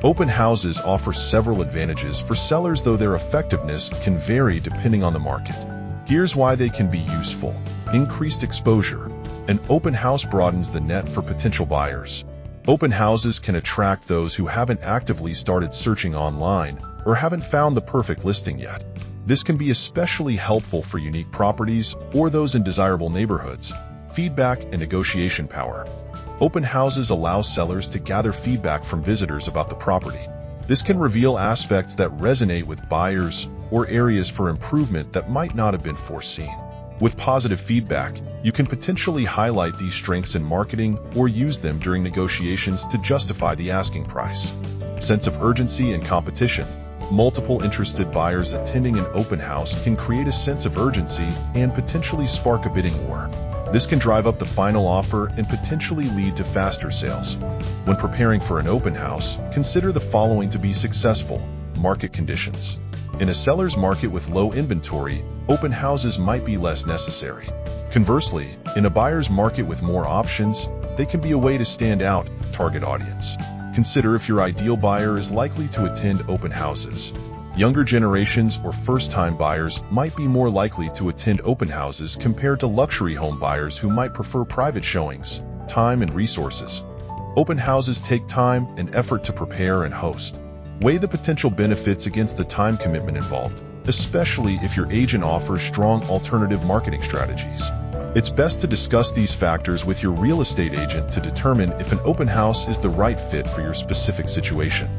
Open houses offer several advantages for sellers, though their effectiveness can vary depending on the market. Here's why they can be useful. Increased exposure. An open house broadens the net for potential buyers. Open houses can attract those who haven't actively started searching online or haven't found the perfect listing yet. This can be especially helpful for unique properties or those in desirable neighborhoods. Feedback and negotiation power. Open houses allow sellers to gather feedback from visitors about the property. This can reveal aspects that resonate with buyers or areas for improvement that might not have been foreseen. With positive feedback, you can potentially highlight these strengths in marketing or use them during negotiations to justify the asking price. Sense of urgency and competition. Multiple interested buyers attending an open house can create a sense of urgency and potentially spark a bidding war. This can drive up the final offer and potentially lead to faster sales. When preparing for an open house, consider the following to be successful. Market conditions. In a seller's market with low inventory, open houses might be less necessary. Conversely, in a buyer's market with more options, they can be a way to stand out. Target audience. Consider if your ideal buyer is likely to attend open houses. Younger generations or first-time buyers might be more likely to attend open houses compared to luxury home buyers who might prefer private showings. Time and resources. Open houses take time and effort to prepare and host. Weigh the potential benefits against the time commitment involved, especially if your agent offers strong alternative marketing strategies. It's best to discuss these factors with your real estate agent to determine if an open house is the right fit for your specific situation.